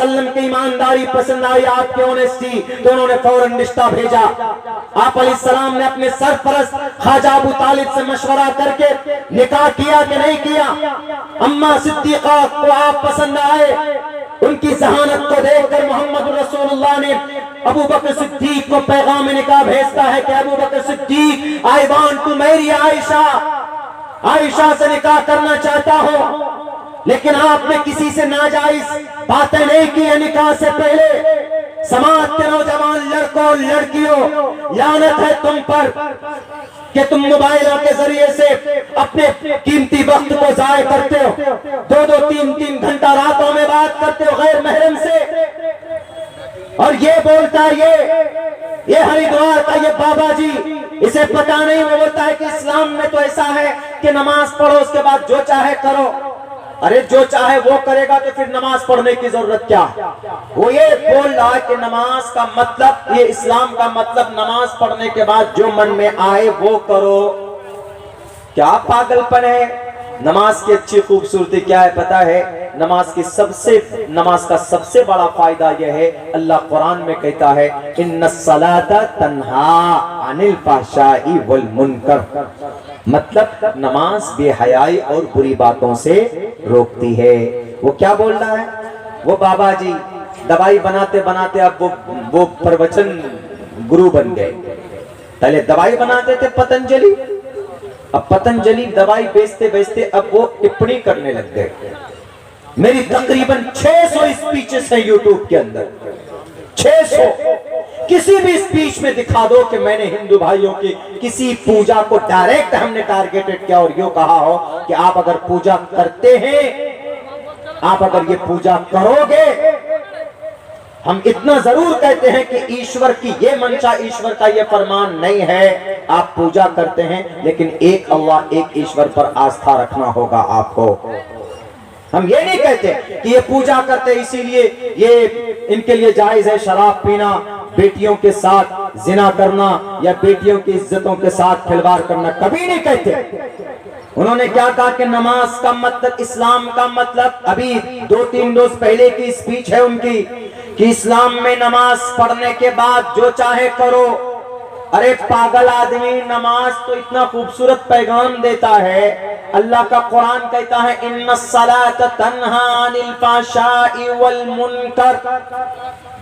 وسلم کی ایمانداری پسند آئی، آپ کی اونیسٹی، تو انہوں نے فوراً رشتہ بھیجا۔ آپ علیہ السلام نے اپنے سرپرست خواجہ ابو طالب سے مشورہ کر کے نکاح کیا کہ نہیں کیا؟ اماں صدیقہ کو آپ پسند آئے، ان کی ذہانت کو دیکھ کر محمد رسول اللہ نے ابو بکر صدیق کو پیغام نکاح بھیجتا ہے کہ ابو بکر صدیق I want to marry عائشہ سے نکاح کرنا چاہتا ہوں، لیکن آپ نے کسی سے ناجائز باتیں نہیں کی ہیں نکاح سے پہلے۔ سماعت کے نوجوان لڑکوں اور لڑکیوں، لعنت ہے تم پر کہ تم موبائلوں کے ذریعے سے اپنے قیمتی وقت کو ضائع کرتے ہو، 2-2 3-3 گھنٹہ راتوں میں بات کرتے ہو غیر محرم سے، اور یہ بولتا ہے یہ ہریدوار کا یہ بابا جی، اسے پتہ نہیں، وہ بولتا ہے کہ اسلام میں تو ایسا ہے کہ نماز پڑھو اس کے بعد جو چاہے کرو۔ ارے جو چاہے وہ کرے گا تو پھر نماز پڑھنے کی ضرورت کیا؟ وہ یہ بول رہا ہے کہ نماز کا مطلب، یہ اسلام کا مطلب نماز پڑھنے کے بعد جو من میں آئے وہ کرو۔ کیا پاگل پن ہے؟ نماز کی اچھی خوبصورتی کیا ہے پتہ ہے؟ نماز کا سب سے بڑا فائدہ یہ ہے، اللہ قرآن میں کہتا ہے ان الصلاۃ تنہا عن الفحشاء والمنکر، مطلب نماز بے حیائی اور بری باتوں سے روکتی ہے۔ وہ کیا بول رہا ہے؟ وہ بابا جی دوائی بناتے بناتے اب وہ پروچن گرو بن گئے۔ پہلے دوائی بناتے تھے پتنجلی، اب پتنجلی دوائی بیچتے بیچتے اب وہ ٹپڑی کرنے لگ گئے۔ میری تقریباً 600 اسپیچز ہیں یوٹیوب کے اندر، 600۔ کسی بھی اسپیچ میں دکھا دو کہ میں نے ہندو بھائیوں کی کسی پوجا کو ڈائریکٹ ہم نے ٹارگیٹڈ کیا اور یوں کہا ہو کہ آپ اگر پوجا کرتے ہیں، آپ اگر یہ پوجا کرو گے، ہم اتنا ضرور کہتے ہیں کہ ایشور کی یہ منشا، ایشور کا یہ فرمان نہیں ہے، آپ پوجا کرتے ہیں لیکن ایک اللہ، ایک ایشور پر آستھا رکھنا ہوگا آپ کو۔ ہم یہ نہیں کہتے کہ یہ پوجا کرتے اسی لیے یہ ان کے لیے جائز ہے شراب پینا، بیٹیوں کے ساتھ زنا کرنا یا بیٹیوں کی عزتوں کے ساتھ کھلواڑ کرنا، کبھی نہیں کہتے۔ انہوں نے کیا کہا کہ نماز کا مطلب، اسلام کا مطلب، ابھی 2-3 روز پہلے کی اسپیچ ہے ان کی کہ اسلام میں نماز پڑھنے کے بعد جو چاہے کرو۔ ارے پاگل آدمی، نماز تو اتنا خوبصورت پیغام دیتا ہے، اللہ کا قرآن کہتا ہے ان الصلاۃ تنہا عن الفحشاء والمنکر۔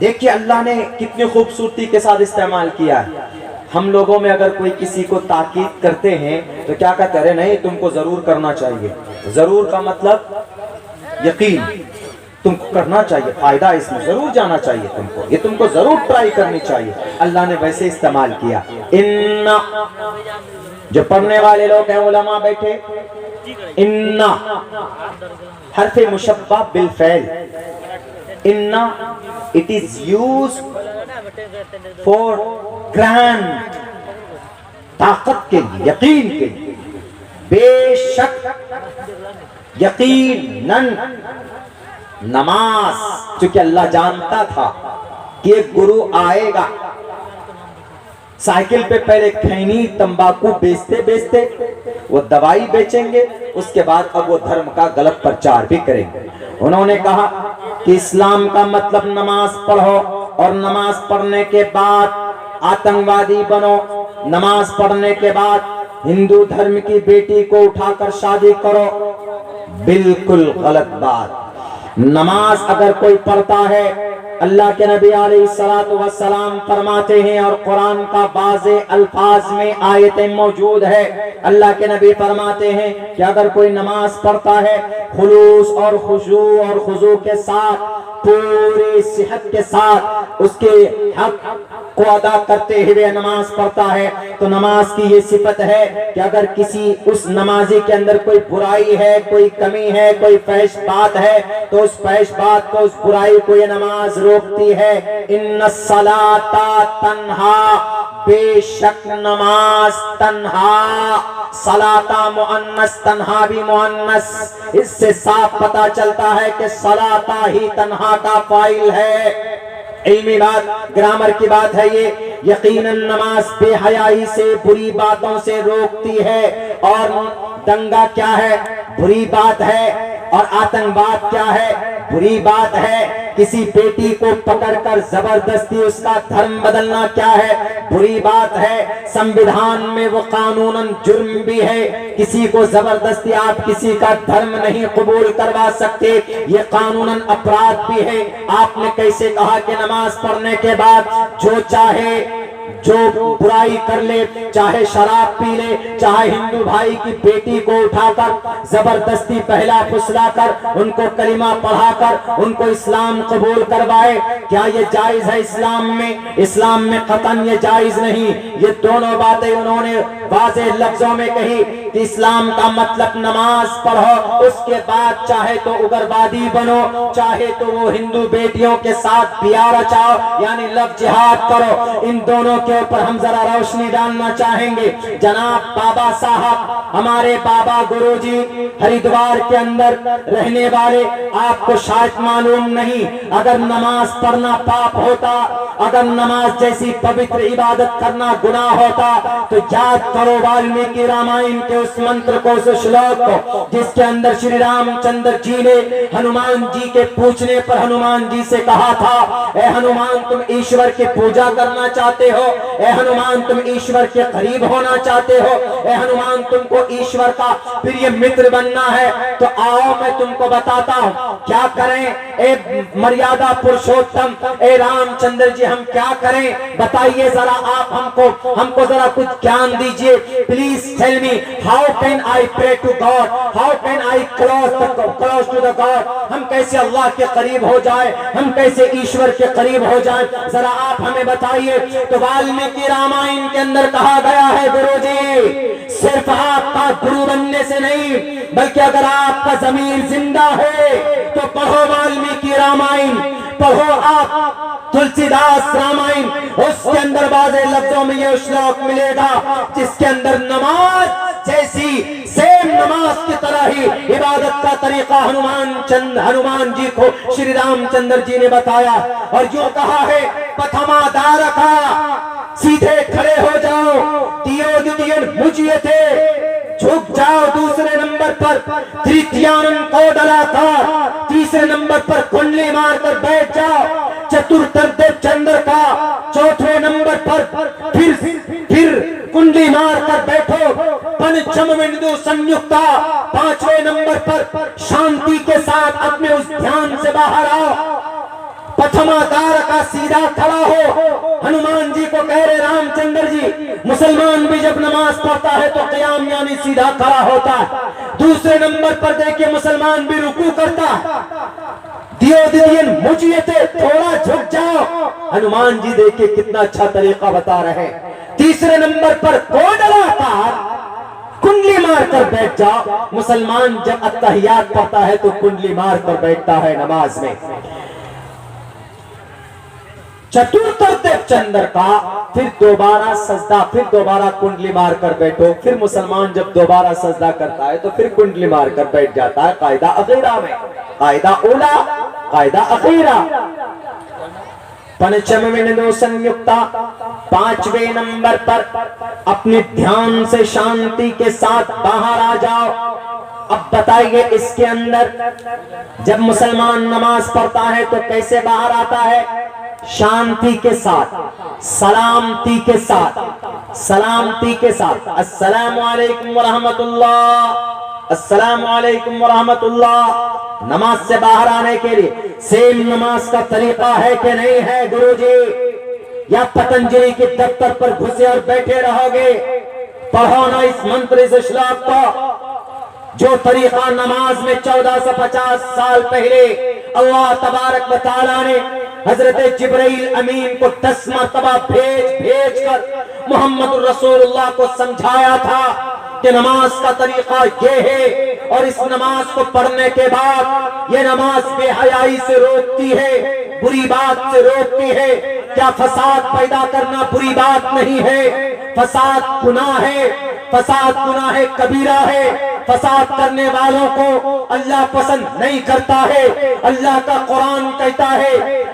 دیکھیے اللہ نے کتنی خوبصورتی کے ساتھ استعمال کیا ہے۔ ہم لوگوں میں اگر کوئی کسی کو تاکید کرتے ہیں تو کیا کہتے ہیں؟ نہیں تم کو ضرور کرنا چاہیے۔ ضرور کا مطلب یقین، تم کو کرنا چاہیے، فائدہ اس میں ضرور جانا چاہیے تم کو، یہ تم کو ضرور ٹرائی کرنی چاہیے۔ اللہ نے ویسے استعمال کیا۔ ان جو پڑھنے والے لوگ ہیں علماء بیٹھے، ان حرف مشبہ بالفعل، ان it is used for grant، طاقت کے لیے، یقین کے لیے۔ بے شک، یقیناً، نماز، چونکہ اللہ جانتا تھا کہ ایک گرو آئے گا، سائیکل پہ پہلے کھینی تمباکو بیچتے بیچتے وہ دوائی بیچیں گے، اس کے بعد اب وہ دھرم کا غلط پرچار بھی کریں گے۔ انہوں نے کہا کہ اسلام کا مطلب نماز پڑھو، اور نماز پڑھنے کے بعد آتنکوادی بنو، نماز پڑھنے کے بعد ہندو دھرم کی بیٹی کو اٹھا کر شادی کرو۔ بالکل غلط بات۔ نماز اگر کوئی پڑھتا ہے، اللہ کے نبی علیہ السلام فرماتے ہیں، اور قرآن کا واضح الفاظ میں آیتیں موجود ہے، اللہ کے نبی فرماتے ہیں کہ اگر کوئی نماز پڑھتا ہے خلوص اور خشوع اور خضوع کے ساتھ، پوری صحت کے ساتھ، اس کے حق کو ادا کرتے ہوئے نماز پڑھتا ہے، تو نماز کی یہ صفت ہے کہ اگر کسی اس نمازی کے اندر کوئی برائی ہے، کوئی کمی ہے، کوئی فحش بات ہے، تو اس فحش بات کو، اس برائی کو یہ نماز روکتی ہے۔ ان الصلاۃ تنہا، بے شک نماز تنہا، صلاۃ مؤنث، تنہا بھی مؤنث، اس سے صاف پتہ چلتا ہے کہ صلاۃ ہی تنہا کا فاعل ہے۔ علمی بات، گرامر کی بات ہے یہ۔ یقیناً نماز بے حیائی سے، بری باتوں سے روکتی ہے، اور دنگا کیا ہے؟ بری بات ہے، اور آتنکواد کیا ہے؟ بری بات ہے۔ کسی بیٹی کو پکڑ کر زبردستی اس کا دھرم بدلنا کیا ہے؟ بری بات ہے، سنویدھان میں وہ قانوناً جرم بھی ہے، کسی کو زبردستی آپ کسی کا دھرم نہیں قبول کروا سکتے، یہ قانوناً اپرادھ بھی ہے۔ آپ نے کیسے کہا کہ نماز پڑھنے کے بعد جو چاہے جو برائی کر لے، چاہے شراب پی لے، چاہے ہندو بھائی کی بیٹی کو اٹھا کر زبردستی پہلا پھسلا کر ان کو کلمہ پڑھا کر ان کو اسلام قبول کروائے، کیا یہ جائز ہے اسلام میں؟ اسلام میں قطعاً یہ جائز نہیں۔ یہ دونوں باتیں انہوں نے واضح لفظوں میں کہی کہ اسلام کا مطلب نماز پڑھو، اس کے بعد چاہے تو اگروادی بنو، چاہے تو وہ ہندو بیٹیوں کے ساتھ بیاہ رچاؤ، یعنی لفظ جہاد کرو۔ ان دونوں کے اوپر ہم ذرا روشنی ڈالنا چاہیں گے۔ جناب بابا صاحب، ہمارے بابا گرو جی ہریدوار کے اندر رہنے والے، آپ کو شاید معلوم نہیں، اگر نماز پڑھنا پاپ ہوتا، اگر نماز جیسی پوتر عبادت کرنا گناہ ہوتا، تو یاد کرو والمیکی رامائن کے اس منتر کو، اس شلوک کو، جس کے اندر شری رام چندر جی نے ہنومان جی کے پوچھنے پر ہنومان جی سے کہا تھا، اے ہنومان تم ایشور کی پوجا کرنا چاہتے ہو، اے ہنومان تم ایشور کے قریب ہونا چاہتے ہو، اے ہنومان تم کو ایشور کا پریہ متر بننا ہے، تو آؤ میں تم کو بتاتا ہوں کیا کریں۔ اے مریادہ پرشوتم، اے رام چندر جی ہم کیا کریں بتائیے ذرا، آپ ہم کو ذرا کچھ گیان دیجئے۔ Please tell me how can I pray to God, how can I close to the God, ہم کیسے اللہ کے قریب ہو جائیں، ہم کیسے ایشور کے قریب ہو جائیں، ذرا آپ ہمیں بتائیے۔ تو والمیکی رامائن کے اندر کہا گیا ہے گرو جی صرف آپ کا گرو بننے سے نہیں، بلکہ اگر آپ کا ضمیر زندہ ہے تو پڑھو والمیکی رامائن، پڑھو آپ تلسی داس رامائن، اس کے اندر واضح لفظوں میں یہ شلوک ملے گا جس کے اندر نماز جیسی سیم نماز کی طرح ہی عبادت کا طریقہ ہنومان جی کو شری رام چندر جی نے بتایا، اور یوں کہا ہے پتھما دارکا، سیدھے کھڑے ہو جاؤ، دیودین مجیتے، جھک جاؤ دوسرے نمبر پر، تریتیانن کوڈلاکار، تیسرے نمبر پر کنڈلی مار کر بیٹھ جاؤ، چترتر چندر کا چوتھے نمبر پر پھر کنڈلی مار کر بیٹھو، پنچم بندو سنیکتا پانچویں نمبر پر شانتی کے ساتھ اپنے اس دھیان سے باہر آؤ، پتھما دار کا سیدھا کھڑا ہو۔ ہنومان جی کو کہہ رہے رام چندر جی مسلمان بھی جب نماز پڑھتا ہے تو قیام یعنی سیدھا کھڑا ہوتا ہے، دوسرے نمبر پر دیکھیں مسلمان بھی رکوع کرتا ہے، دیودین مجیتے تھوڑا جھک جاؤ، ہنومان جی دیکھیں کتنا اچھا طریقہ بتا رہے ہیں، تیسرے نمبر پر کوڈلاکار، کنڈلی مار کر بیٹھ جاؤ۔ مسلمان جب اتحیات پڑھتا ہے تو کنڈلی مار کر بیٹھتا ہے نماز میں۔ چترتر چندر کا پھر دوبارہ سجدہ، پھر دوبارہ کنڈلی مار کر بیٹھو، پھر مسلمان جب دوبارہ سجدہ کرتا ہے تو پھر کنڈلی مار کر بیٹھ جاتا ہے، قاعدہ اخیرہ میں، قاعدہ اولا، قاعدہ اخیرہ۔ پنچم بندو سنیکتا، پانچویں نمبر پر اپنے دھیان سے شانتی کے ساتھ باہر آ جاؤ۔ اب بتائیے اس کے اندر جب مسلمان نماز پڑھتا ہے تو کیسے باہر آتا ہے؟ شانتی کے ساتھ، سلامتی کے ساتھ، سلامتی کے ساتھ، السلام علیکم ورحمت اللہ، السلام علیکم ورحمت اللہ۔ نماز سے باہر آنے کے لیے سیم نماز کا طریقہ ہے کہ نہیں ہے گرو جی؟ یا پتنجلی کے دفتر پر گھسے اور بیٹھے رہو گے؟ پڑھو نا اس منتر سے شلوک کو، جو طریقہ نماز میں 1450 سال پہلے اللہ تبارک و تعالیٰ نے حضرت جبرائیل امین کو 10 مرتبہ بھیج کر محمد رسول اللہ کو سمجھایا تھا کہ نماز کا طریقہ یہ ہے، اور اس نماز کو پڑھنے کے بعد یہ نماز بے حیائی سے روکتی ہے، بری بات سے روکتی ہے۔ کیا فساد پیدا کرنا بری بات نہیں ہے؟ فساد گناہ ہے، فساد گناہ کبیرہ ہے، فساد کرنے والوں کو اللہ پسند نہیں کرتا ہے۔ اللہ کا قرآن کہتا ہے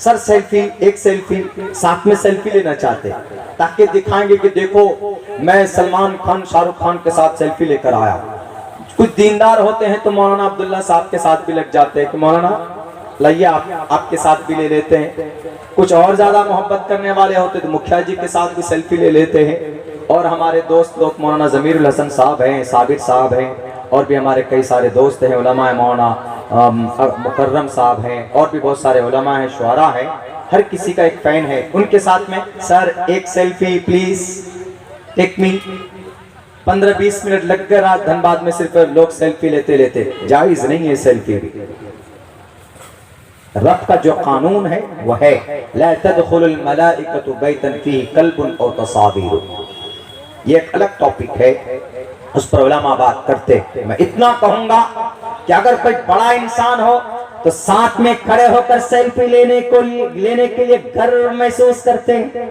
سر سیلفی، ایک سیلفی، ساتھ میں سیلفی لینا چاہتے ہیں تاکہ دکھائیں گے کہ دیکھو میں سلمان خان شاہ رخ خان کے ساتھ سیلفی لے کر آیا. کچھ دیندار ہوتے ہیں تو مولانا عبداللہ صاحب کے ساتھ بھی لگ جاتے ہیں کہ مولانا لائیے آپ کے ساتھ بھی لے لیتے ہیں. کچھ اور زیادہ محبت کرنے والے ہوتے تو مکھیا جی کے ساتھ بھی سیلفی لے لیتے ہیں. اور ہمارے دوست لوگ مولانا ضمیر الحسن صاحب ہیں، ثابت صاحب ہیں، اور بھی ہمارے کئی سارے دوست ہیں، علماء مولانا مکرم صاحب ہیں، اور بھی بہت سارے علماء ہیں، شعراء ہیں. ہر کسی کا ایک فین ہے. ان کے ساتھ میں سر ایک selfie please take me. 15-20 minute لگ کر رات دھنباد میں صرف لوگ سیلفی لیتے جائز نہیں ہے سیلفی بھی. رب کا جو قانون ہے وہ ہے لا تدخل الملائکۃ بیتا فیہ کلب او تصاویر. یہ ایک الگ ٹاپک ہے، اس پر علماء بات کرتے. میں اتنا کہوں گا کہ اگر کوئی بڑا انسان ہو تو ساتھ میں کھڑے ہو کر سیلفی لینے کے لیے گرو محسوس کرتے ہیں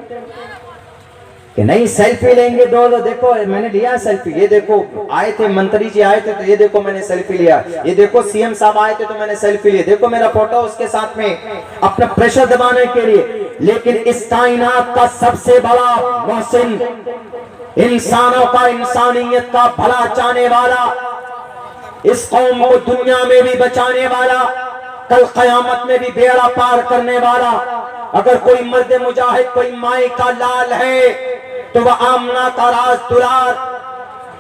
کہ نہیں سیلفی لیں گے. دو دیکھو میں نے لیا سیلفی، یہ دیکھو آئے تھے منتری جی آئے تھے تو یہ دیکھو میں نے سیلفی لیا، یہ دیکھو سی ایم صاحب آئے تھے تو میں نے سیلفی لیا، دیکھو میرا فوٹو اس کے ساتھ میں، اپنا پریشر دبانے کے لیے. لیکن اس کائنات کا سب سے بڑا محسن، انسانوں کا، انسانیت کا بھلا چاہنے والا، اس قوم کو دنیا میں بھی بچانے والا، کل قیامت میں بھی بیڑا پار کرنے والا، اگر کوئی مرد مجاہد کوئی مائی کا لال ہے تو وہ آمنہ کا راز دلار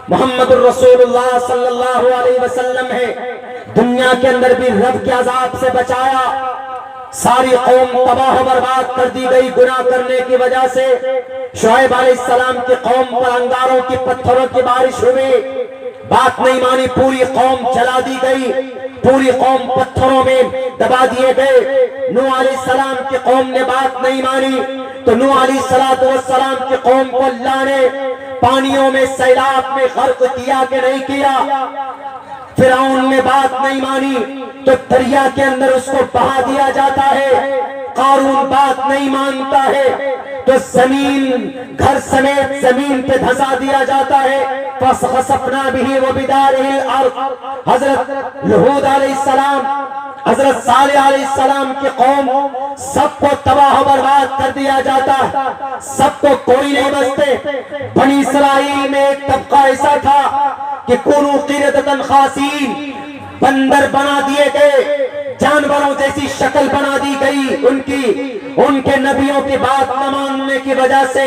محمد الرسول اللہ صلی اللہ علیہ وسلم ہے. دنیا کے اندر بھی رب کے عذاب سے بچایا. ساری قوم تباہ و برباد کر دی گئی گناہ کرنے کی وجہ سے. شعیب علیہ السلام کی قوم پر انگاروں کی پتھروں کی بارش ہوئی، بات نہیں مانی، پوری قوم جلا دی گئی، پوری قوم پتھروں میں دبا دیے گئے. نوح علیہ السلام کی قوم نے بات نہیں مانی تو نوح علیہ السلام کی قوم کو اللہ نے پانیوں میں سیلاب میں غرق کیا کہ نہیں کیا. فرعون نے بات نہیں مانی تو دریا کے اندر اس کو بہا دیا جاتا ہے. قارون بات نہیں مانتا ہے تو زمین گھر سمیت زمین پہ دھسا دیا جاتا ہے. فَخَسَفْنَا بِهِ وَبِدَارِهِ الْأَرْضِ. حضرت ہود علیہ السلام، حضرت صالح علیہ السلام کی قوم، سب کو تباہ و برباد کر دیا جاتا ہے، سب کو کوئی نہیں بچتے. بنی اسرائیل میں ایک طبقہ ایسا تھا کہ کونوا قردۃ خاسئین، بندر بنا دیے گئے، جانوروں جیسی شکل بنا دی گئی ان کے نبیوں کی بات نہ ماننے کی وجہ سے.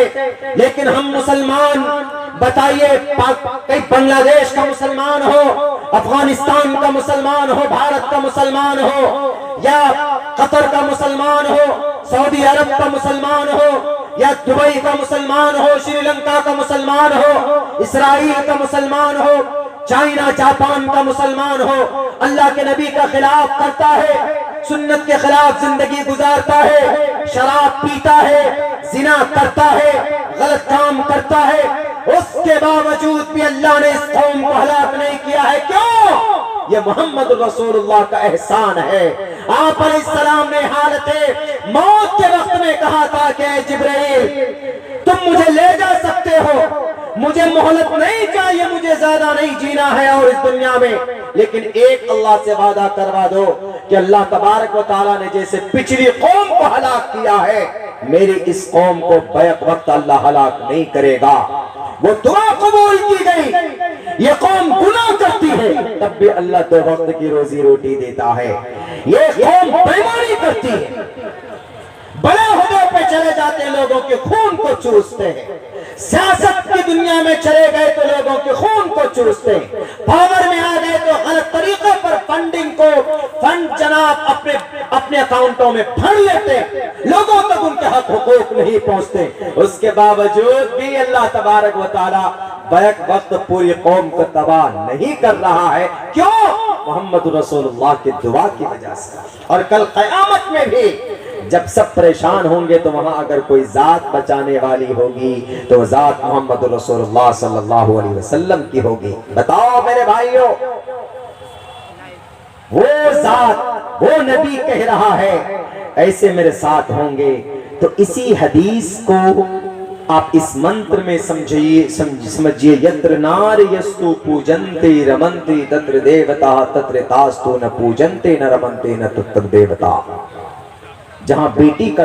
لیکن ہم مسلمان، بتائیے کئی بنگلہ دیش کا مسلمان ہو، افغانستان کا مسلمان ہو، بھارت کا مسلمان ہو، یا قطر کا مسلمان ہو، سعودی عرب کا مسلمان ہو، یا دبئی کا مسلمان ہو، شری لنکا کا مسلمان ہو، اسرائیل کا مسلمان ہو، چائنا جاپان کا مسلمان ہو، اللہ کے نبی کا خلاف کرتا ہے، سنت کے خلاف زندگی گزارتا ہے، شراب پیتا ہے، زنا کرتا ہے، غلط کام کرتا ہے، اس کے باوجود بھی اللہ نے اس قوم کو ہلاک نہیں کیا ہے. کیوں؟ یہ محمد رسول اللہ کا احسان ہے. آپ علیہ السلام نے حالت موت کے وقت میں کہا تھا کہ اے جبرائیل تم مجھے لے جا سکتے ہو، مجھے مہلت نہیں چاہیے، مجھے زیادہ نہیں جینا ہے اور اس دنیا میں، لیکن ایک اللہ سے وعدہ کروا دو کہ اللہ تبارک و تعالیٰ نے جیسے پچھلی قوم کو ہلاک کیا ہے میری اس قوم کو بیک وقت اللہ ہلاک نہیں کرے گا. وہ دعا قبول کی گئی. یہ قوم گناہ کرتی ہے تب بھی اللہ دو وقت کی روزی روٹی دیتا ہے. یہ قوم بےمانی کرتی ہے، بڑے عہدوں پہ چلے جاتے ہیں، لوگوں کے خون کو چوستے ہیں، سیاست کی دنیا میں چلے گئے تو لوگوں کے خون کو چوستے ہیں، پاور میں آ گئے تو غلط طریقے پر فنڈنگ کو فنڈ جناب اپنے اکاؤنٹوں میں بھر لیتے ہیں، لوگوں تک ان کے حق حقوق نہیں پہنچتے. اس کے باوجود بھی اللہ تبارک و تعالی بیک وقت پوری قوم کو تباہ نہیں کر رہا ہے. کیوں؟ محمد رسول اللہ کی دعا کی وجہ سے. اور کل قیامت میں بھی جب سب پریشان ہوں گے تو وہاں اگر کوئی ذات بچانے والی ہوگی تو ذات محمد رسول اللہ صلی اللہ علیہ وسلم کی ہوگی. بتاؤ میرے بھائیوں، وہ ذات، وہ نبی کہہ رہا ہے ایسے میرے ساتھ ہوں گے. تو اسی حدیث کو آپ اس منتر میں سمجھئے یتر نار یستو پوجنتے رمنتے تتر دیوتا تتر تاستو نہ پوجنتے نہ رمنتے نہ تتر دیوتا. جہاں بیٹی کا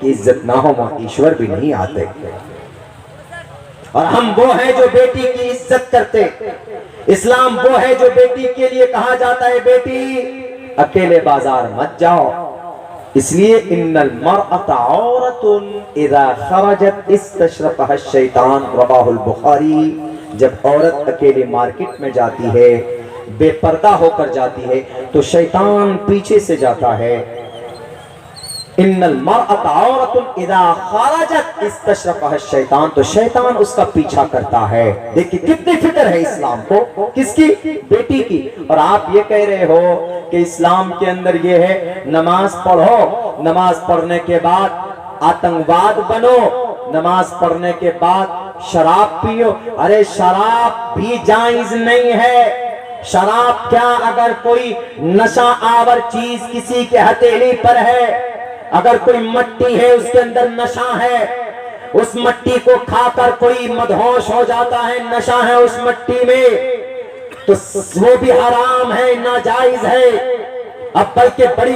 کی عزت نہ ہو, وہاں ایشور بھی نہیں آتے. اور ہم وہ ہیں جو بیٹی کی عزت کرتے. اسلام وہ ہے جو بیٹی کے لیے کہا جاتا ہے بیٹی اکیلے بازار مت جاؤ. اس لیے ان المرأة عورت اذا خرجت استشرفها الشیطان, رواہ البخاری. جب عورت اکیلے مارکیٹ میں جاتی ہے, بے پردہ ہو کر جاتی ہے, تو شیطان پیچھے سے جاتا ہے. ان المرأة عورت اذا خرجت استشرفها الشیطان, تو شیطان اس کا پیچھا کرتا ہے. دیکھیں کتنی فکر ہے اسلام کو, کس کی؟ بیٹی کی. اور آپ یہ کہہ رہے ہو کہ اسلام کے اندر یہ ہے نماز پڑھو, نماز پڑھنے کے بعد آتنکواد بنو, نماز پڑھنے کے بعد شراب پیو. ارے شراب بھی جائز نہیں ہے. شراب کیا, اگر کوئی نشہ آور چیز کسی کے ہتھیلی پر ہے, اگر کوئی مٹی ہے اس کے اندر نشہ ہے, اس مٹی کو کھا کر کوئی مدہوش ہو جاتا ہے, نشہ ہے اس مٹی میں, تو وہ بھی حرام ہے, ناجائز ہے. اب بلکہ بڑی